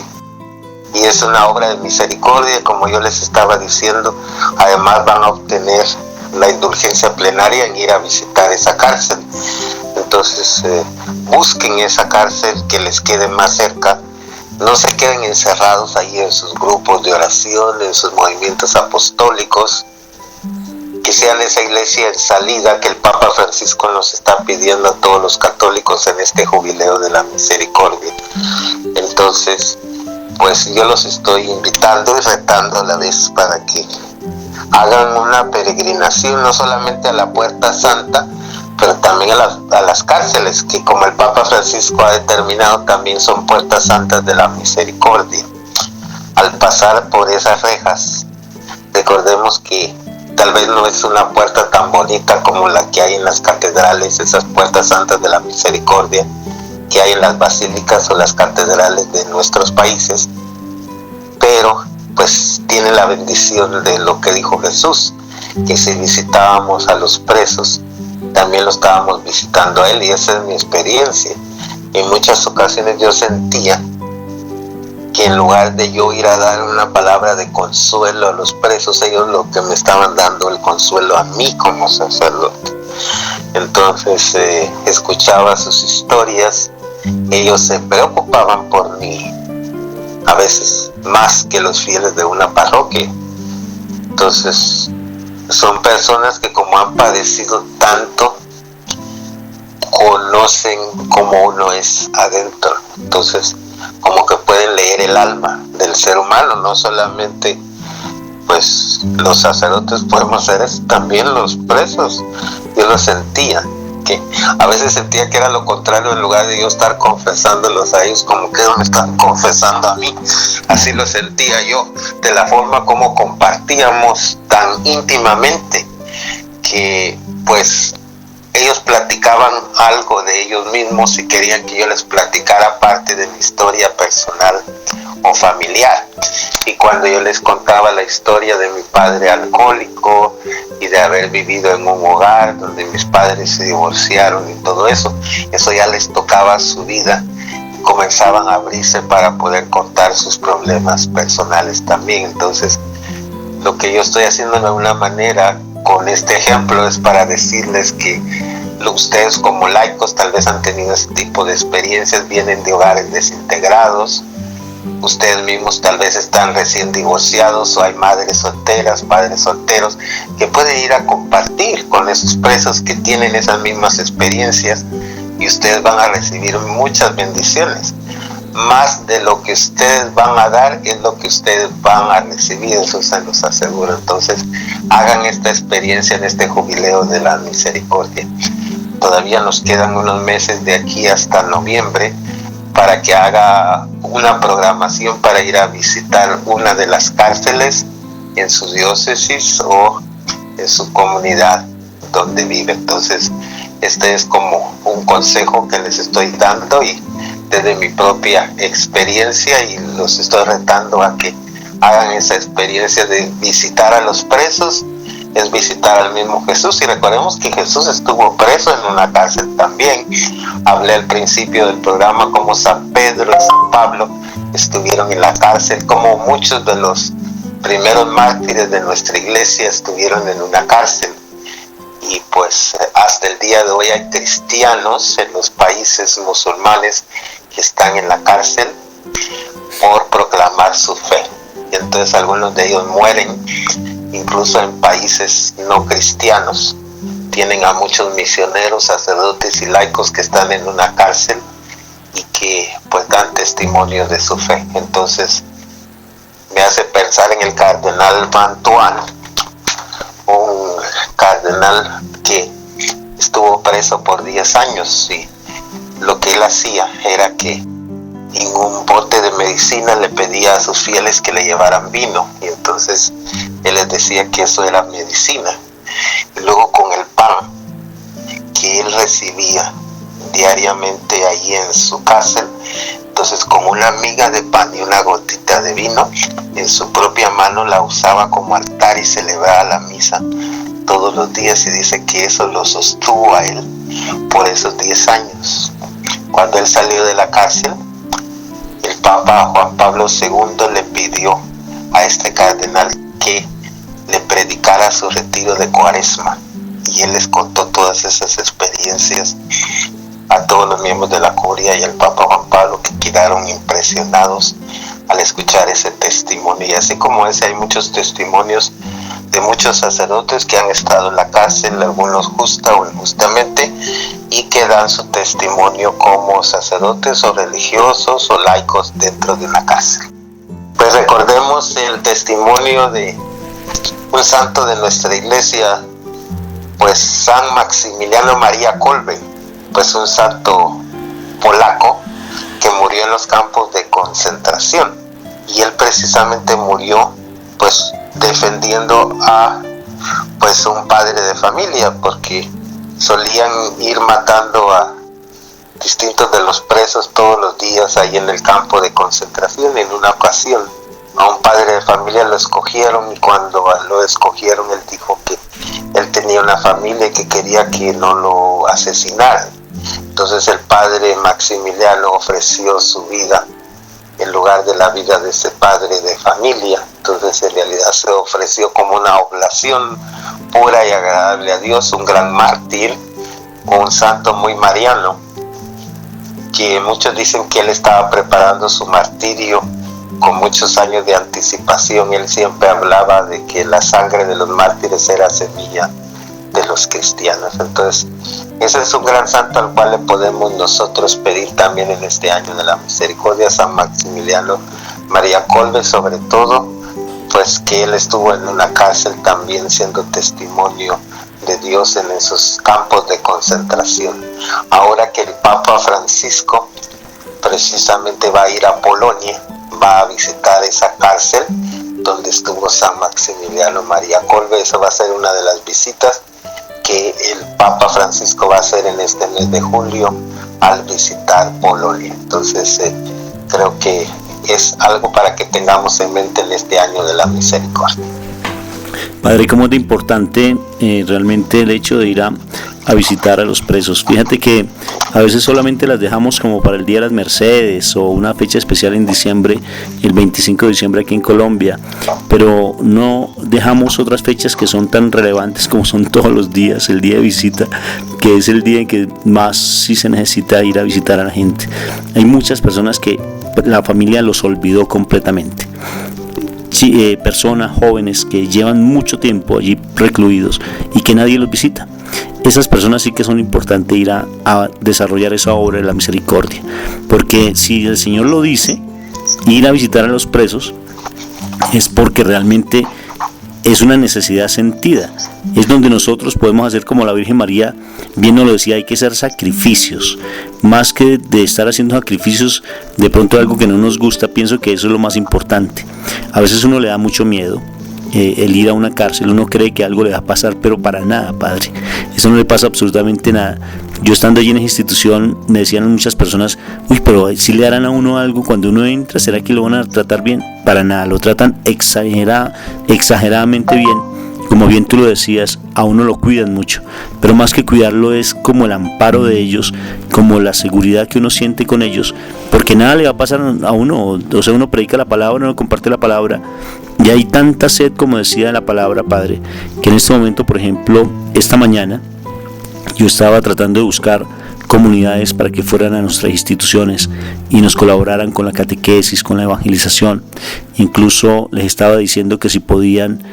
Speaker 3: Y es una obra de misericordia, como yo les estaba diciendo. Además van a obtener la indulgencia plenaria en ir a visitar esa cárcel. Entonces busquen esa cárcel que les quede más cerca. No se queden encerrados ahí en sus grupos de oración, en sus movimientos apostólicos. Que sean esa iglesia en salida que el Papa Francisco nos está pidiendo a todos los católicos en este jubileo de la misericordia. Entonces, pues yo los estoy invitando y retando a la vez para que hagan una peregrinación, no solamente a la Puerta Santa, pero también a las cárceles, que como el Papa Francisco ha determinado, también son puertas santas de la misericordia. Al pasar por esas rejas, recordemos que tal vez no es una puerta tan bonita como la que hay en las catedrales, esas puertas santas de la misericordia que hay en las basílicas o las catedrales de nuestros países, pero pues tiene la bendición de lo que dijo Jesús, que si visitábamos a los presos, también lo estábamos visitando a él. Y esa es mi experiencia. En muchas ocasiones yo sentía que en lugar de yo ir a dar una palabra de consuelo a los presos, ellos lo que me estaban dando el consuelo a mí como sacerdote. Entonces escuchaba sus historias, ellos se preocupaban por mí, a veces más que los fieles de una parroquia. Entonces son personas que como han padecido tanto, conocen cómo uno es adentro. Entonces, como que pueden leer el alma del ser humano, no solamente pues los sacerdotes podemos hacer eso, también los presos. Yo lo sentía, que a veces sentía que era lo contrario, en lugar de yo estar confesándolos a ellos, como que ellos me están confesando a mí. Así lo sentía yo, de la forma como compartíamos tan íntimamente, que pues ellos platicaban algo de ellos mismos y querían que yo les platicara parte de mi historia personal o familiar. Y cuando yo les contaba la historia de mi padre alcohólico y de haber vivido en un hogar donde mis padres se divorciaron y todo eso, eso ya les tocaba su vida y comenzaban a abrirse para poder contar sus problemas personales también. Entonces, lo que yo estoy haciendo de alguna manera con este ejemplo es para decirles que ustedes como laicos tal vez han tenido ese tipo de experiencias, vienen de hogares desintegrados, ustedes mismos tal vez están recién divorciados o hay madres solteras, padres solteros que pueden ir a compartir con esos presos que tienen esas mismas experiencias y ustedes van a recibir muchas bendiciones. Más de lo que ustedes van a dar es lo que ustedes van a recibir, eso se los aseguro. Entonces, hagan esta experiencia en este jubileo de la misericordia. Todavía nos quedan unos meses de aquí hasta noviembre para que haga una programación para ir a visitar una de las cárceles en su diócesis o en su comunidad donde vive. Entonces, este es como un consejo que les estoy dando y desde mi propia experiencia, y los estoy retando a que hagan esa experiencia de visitar a los presos, es visitar al mismo Jesús. Y recordemos que Jesús estuvo preso en una cárcel también. Hablé al principio del programa como San Pedro y San Pablo estuvieron en la cárcel, como muchos de los primeros mártires de nuestra iglesia estuvieron en una cárcel. Y pues hasta el día de hoy hay cristianos en los países musulmanes que están en la cárcel por proclamar su fe. Y entonces algunos de ellos mueren, incluso en países no cristianos. Tienen a muchos misioneros, sacerdotes y laicos que están en una cárcel y que pues dan testimonio de su fe. Entonces me hace pensar en el cardenal Mantuano, un cardenal que estuvo preso por 10 años y lo que él hacía era que en un bote de medicina le pedía a sus fieles que le llevaran vino, y entonces él les decía que eso era medicina. Y luego con el pan que él recibía diariamente ahí en su cárcel, entonces con una miga de pan y una gotita de vino en su propia mano la usaba como altar y celebraba la misa todos los días, y dice que eso lo sostuvo a él por esos 10 años. Cuando él salió de la cárcel, el Papa Juan Pablo II le pidió a este cardenal que le predicara su retiro de Cuaresma, y él les contó todas esas experiencias a todos los miembros de la curia y al Papa Juan Pablo, que quedaron impresionados al escuchar ese testimonio. Y así como ese hay muchos testimonios de muchos sacerdotes que han estado en la cárcel, algunos justa o injustamente, y que dan su testimonio como sacerdotes o religiosos o laicos dentro de una cárcel. Pues recordemos el testimonio de un santo de nuestra iglesia, pues San Maximiliano María Kolbe, pues un santo polaco que murió en los campos de concentración, y él precisamente murió pues defendiendo a pues un padre de familia, porque solían ir matando a distintos de los presos todos los días ahí en el campo de concentración. En una ocasión a un padre de familia lo escogieron, y cuando lo escogieron él dijo que él tenía una familia y que quería que no lo asesinaran. Entonces el padre Maximiliano ofreció su vida en lugar de la vida de ese padre de familia. Entonces en realidad se ofreció como una oblación pura y agradable a Dios, un gran mártir, un santo muy mariano, que muchos dicen que él estaba preparando su martirio con muchos años de anticipación. Él siempre hablaba de que la sangre de los mártires era semilla de los cristianos. Entonces, ese es un gran santo al cual le podemos nosotros pedir también en este año de la misericordia, San Maximiliano María Kolbe, sobre todo, pues que él estuvo en una cárcel también siendo testimonio de Dios en esos campos de concentración. Ahora que el Papa Francisco precisamente va a ir a Polonia, va a visitar esa cárcel donde estuvo San Maximiliano María Kolbe. Eso va a ser una de las visitas que el Papa Francisco va a hacer en este mes de julio al visitar Polonia. Entonces creo que es algo para que tengamos en mente en este año de la misericordia.
Speaker 1: Padre, cómo es de importante realmente el hecho de ir a visitar a los presos. Fíjate que a veces solamente las dejamos como para el Día de las Mercedes o una fecha especial en diciembre, el 25 de diciembre aquí en Colombia, pero no dejamos otras fechas que son tan relevantes como son todos los días, el día de visita, que es el día en que más sí se necesita ir a visitar a la gente. Hay muchas personas que la familia los olvidó completamente. Personas jóvenes que llevan mucho tiempo allí recluidos y que nadie los visita. Esas personas sí que son importantes ir a desarrollar esa obra de la misericordia, porque si el Señor lo dice, ir a visitar a los presos es porque realmente es una necesidad sentida. Es donde nosotros podemos hacer como la Virgen María bien nos lo decía, hay que hacer sacrificios, más que de estar haciendo sacrificios de pronto algo que no nos gusta. Pienso que eso es lo más importante. A veces uno le da mucho miedo el ir a una cárcel, uno cree que algo le va a pasar, pero para nada, Padre, eso no le pasa absolutamente nada. Yo estando allí en esa institución me decían muchas personas, uy, pero si le harán a uno algo cuando uno entra, ¿será que lo van a tratar bien? Para nada, lo tratan exageradamente bien. Como bien tú lo decías, a uno lo cuidan mucho, pero más que cuidarlo es como el amparo de ellos, como la seguridad que uno siente con ellos, porque nada le va a pasar a uno. O sea, uno predica la palabra, uno comparte la palabra, y hay tanta sed, como decía la palabra, Padre, que en este momento, por ejemplo, esta mañana, yo estaba tratando de buscar comunidades para que fueran a nuestras instituciones y nos colaboraran con la catequesis, con la evangelización. Incluso les estaba diciendo que si podían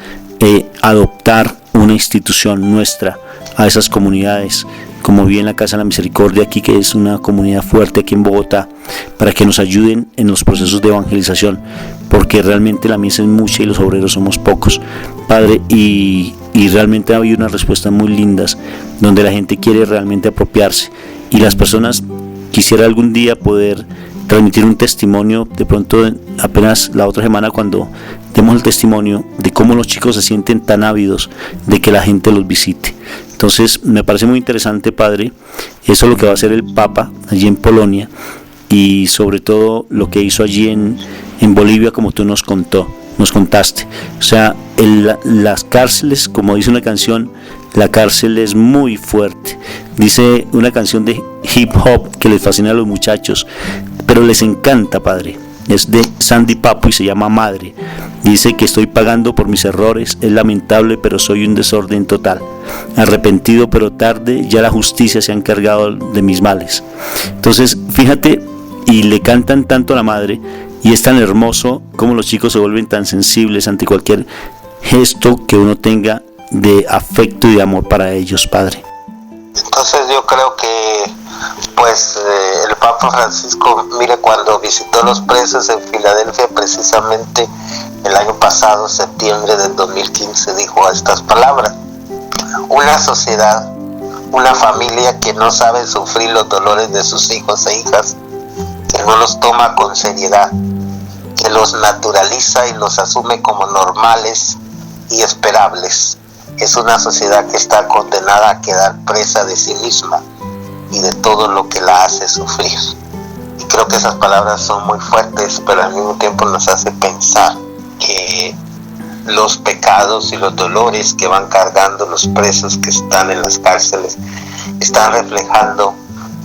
Speaker 1: adoptar una institución nuestra a esas comunidades, como bien la Casa de la Misericordia aquí, que es una comunidad fuerte aquí en Bogotá, para que nos ayuden en los procesos de evangelización, porque realmente la mies es mucha y los obreros somos pocos, Padre, y realmente ha habido unas respuestas muy lindas donde la gente quiere realmente apropiarse, y las personas quisiera algún día poder transmitir un testimonio, de pronto apenas la otra semana, cuando demos el testimonio de cómo los chicos se sienten tan ávidos de que la gente los visite. Entonces me parece muy interesante, Padre, eso es lo que va a hacer el Papa allí en Polonia, y sobre todo lo que hizo allí en Bolivia, como tú nos contaste. O sea, las cárceles, como dice una canción, la cárcel es muy fuerte. Dice una canción de hip hop que les fascina a los muchachos, pero les encanta, Padre. Es de Sandy Papo y se llama Madre. Dice que estoy pagando por mis errores, es lamentable, pero soy un desorden total. Arrepentido, pero tarde, ya la justicia se ha encargado de mis males. Entonces, fíjate, y le cantan tanto a la Madre, y es tan hermoso como los chicos se vuelven tan sensibles ante cualquier gesto que uno tenga de afecto y de amor para ellos, Padre.
Speaker 3: Entonces yo creo que el Papa Francisco, mire, cuando visitó los presos en Filadelfia, precisamente el año pasado, septiembre del 2015, dijo estas palabras: una sociedad, una familia que no sabe sufrir los dolores de sus hijos e hijas, que no los toma con seriedad, que los naturaliza y los asume como normales y esperables, es una sociedad que está condenada a quedar presa de sí misma y de todo lo que la hace sufrir. Y creo que esas palabras son muy fuertes, pero al mismo tiempo nos hace pensar que los pecados y los dolores que van cargando los presos que están en las cárceles están reflejando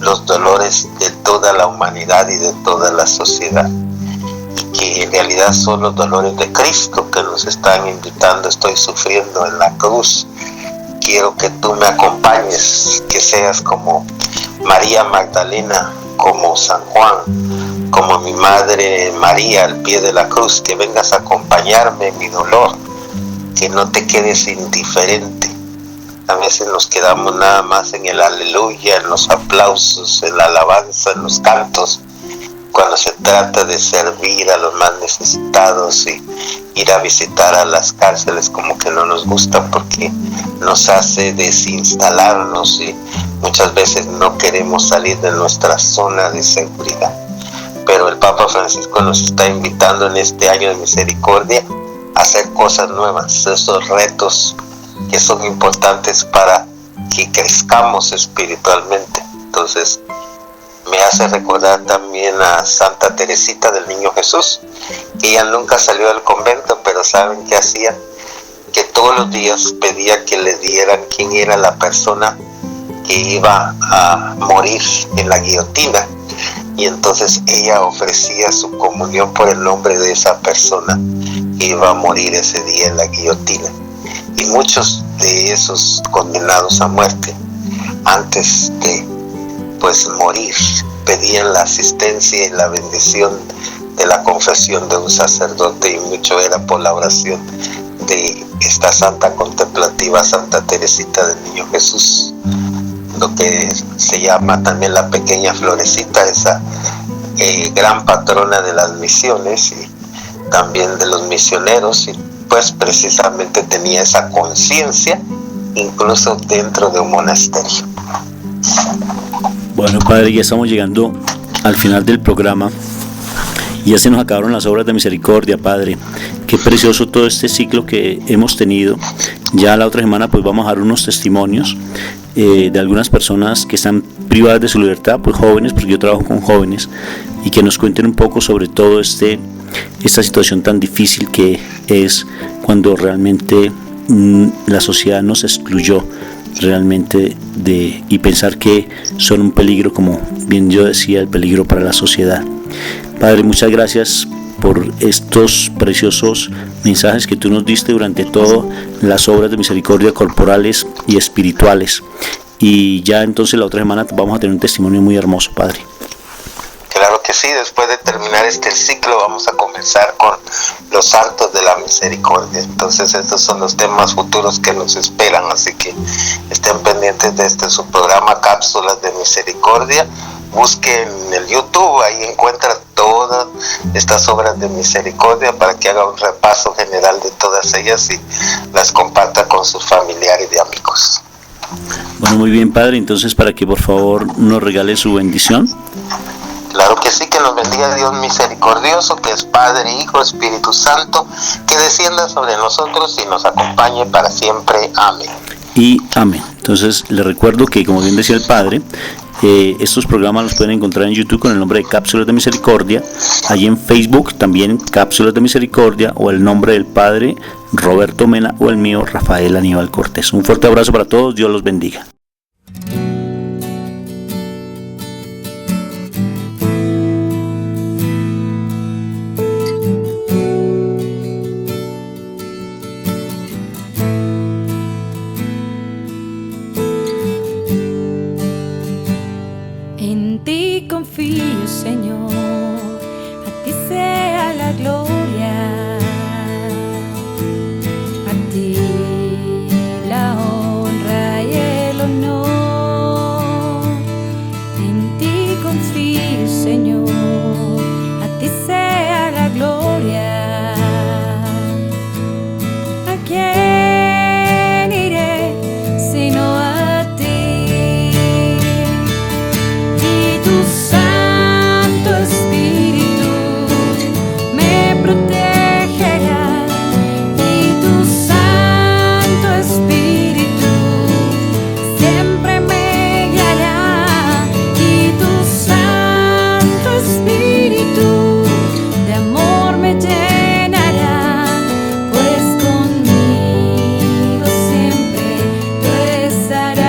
Speaker 3: los dolores de toda la humanidad y de toda la sociedad, y que en realidad son los dolores de Cristo que nos están invitando. Estoy sufriendo en la cruz, quiero que tú me acompañes, que seas como María Magdalena, como San Juan, como mi madre María al pie de la cruz, que vengas a acompañarme en mi dolor, que no te quedes indiferente, A veces nos quedamos nada más en el aleluya, en los aplausos, en la alabanza, en los cantos, cuando se trata de servir a los más necesitados y ir a visitar a las cárceles, como que no nos gusta porque nos hace desinstalarnos y muchas veces no queremos salir de nuestra zona de seguridad. Pero el Papa Francisco nos está invitando en este año de misericordia a hacer cosas nuevas, esos retos que son importantes para que crezcamos espiritualmente. Entonces me hace recordar también a Santa Teresita del Niño Jesús, que ella nunca salió del convento, pero ¿saben qué hacía? Que todos los días pedía que le dieran quién era la persona que iba a morir en la guillotina, y entonces ella ofrecía su comunión por el nombre de esa persona que iba a morir ese día en la guillotina. Y muchos de esos condenados a muerte, antes de morir, pedían la asistencia y la bendición de la confesión de un sacerdote, y mucho era por la oración de esta santa contemplativa, Santa Teresita del Niño Jesús, lo que se llama también la pequeña florecita, esa gran patrona de las misiones y también de los misioneros, y pues precisamente tenía esa conciencia incluso dentro de un monasterio.
Speaker 1: Bueno, Padre, ya estamos llegando al final del programa y ya se nos acabaron las obras de misericordia, Padre. Qué precioso todo este ciclo que hemos tenido. Ya la otra semana pues vamos a dar unos testimonios de algunas personas que están privadas de su libertad, pues jóvenes, porque yo trabajo con jóvenes, y que nos cuenten un poco sobre todo esta situación tan difícil que es cuando realmente la sociedad nos excluyó realmente y pensar que son un peligro, como bien yo decía, el peligro para la sociedad. Padre, muchas gracias por estos preciosos mensajes que tú nos diste durante todas las obras de misericordia corporales y espirituales. Y ya entonces la otra semana vamos a tener un testimonio muy hermoso, Padre.
Speaker 3: Claro que sí, después de terminar este ciclo vamos a comenzar con los santos de la misericordia. Entonces estos son los temas futuros que nos esperan, así que estén pendientes de su programa Cápsulas de Misericordia. Busquen en el YouTube, ahí encuentran todas estas obras de misericordia para que haga un repaso general de todas ellas y las comparta con sus familiares y amigos.
Speaker 1: Bueno, muy bien, Padre, entonces para que por favor nos regale su bendición.
Speaker 3: Claro que sí, que nos bendiga Dios misericordioso, que es Padre, Hijo, Espíritu Santo, que descienda sobre nosotros y nos acompañe para siempre. Amén.
Speaker 1: Y amén. Entonces les recuerdo que, como bien decía el Padre, estos programas los pueden encontrar en YouTube con el nombre de Cápsulas de Misericordia, allí en Facebook también Cápsulas de Misericordia, o el nombre del Padre Roberto Mena, o el mío Rafael Aníbal Cortés. Un fuerte abrazo para todos, Dios los bendiga.
Speaker 2: Confío, Señor, a ti sea la gloria, a ti la honra y el honor. En ti confío, Señor, a ti sea la gloria. ¿A quién iré sino a ti? Tu Santo Espíritu me protegerá, y tu Santo Espíritu siempre me guiará, y tu Santo Espíritu de amor me llenará, pues conmigo siempre tú estarás.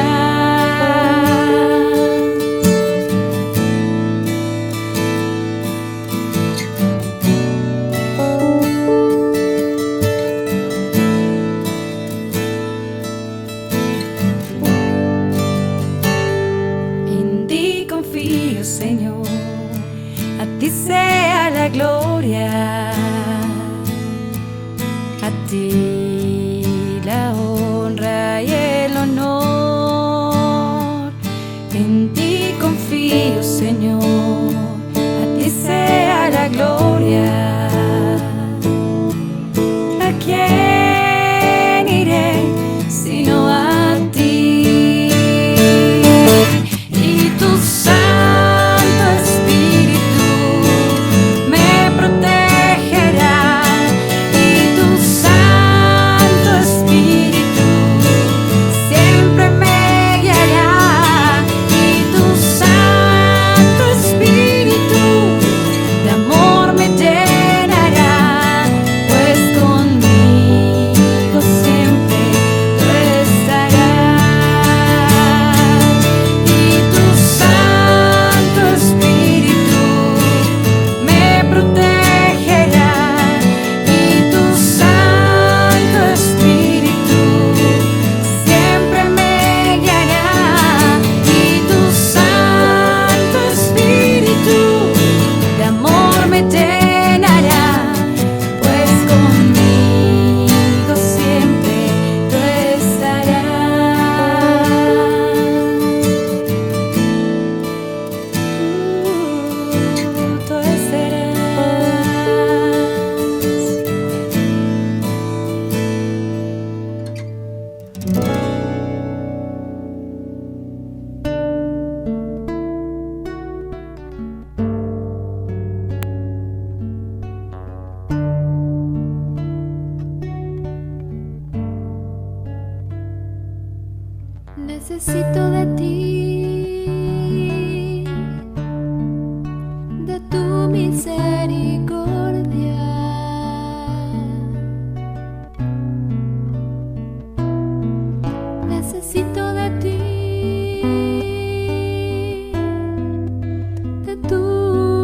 Speaker 2: Confío, Señor, a ti sea la gloria, a ti la honra y el honor. Señor, a ti sea la gloria. ¿A quién iré sino a ti? Y tu Santo Espíritu me protegerá, y tu Santo Espíritu siempre me guiará, y tu Santo Espíritu de amor me llenará, pues conmigo siempre tú estarás. Y tu Santo Espíritu me protegerá, y tu Santo Espíritu siempre me guiará, y tu Santo Espíritu de amor me llenará, pues conmigo siempre tú estarás. Tú estarás. Necesito de ti, de tu misericordia. Necesito de ti, de tu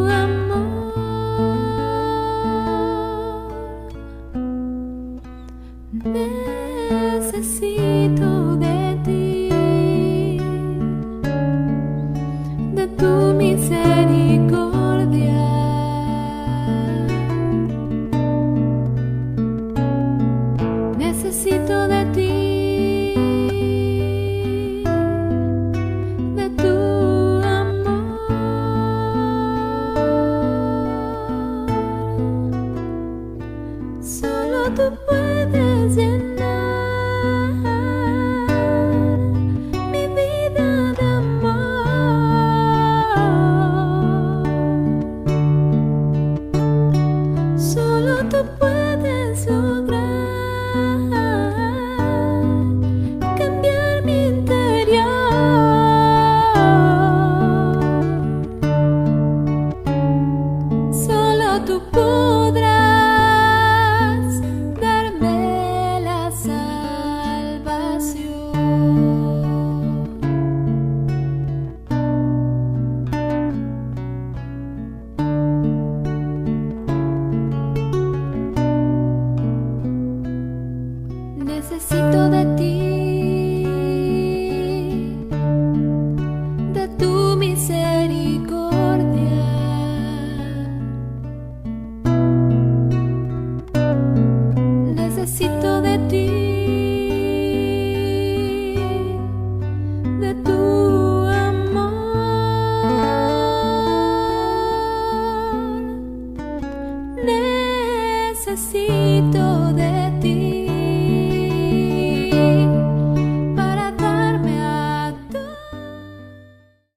Speaker 2: amor. Necesito de ti, de tu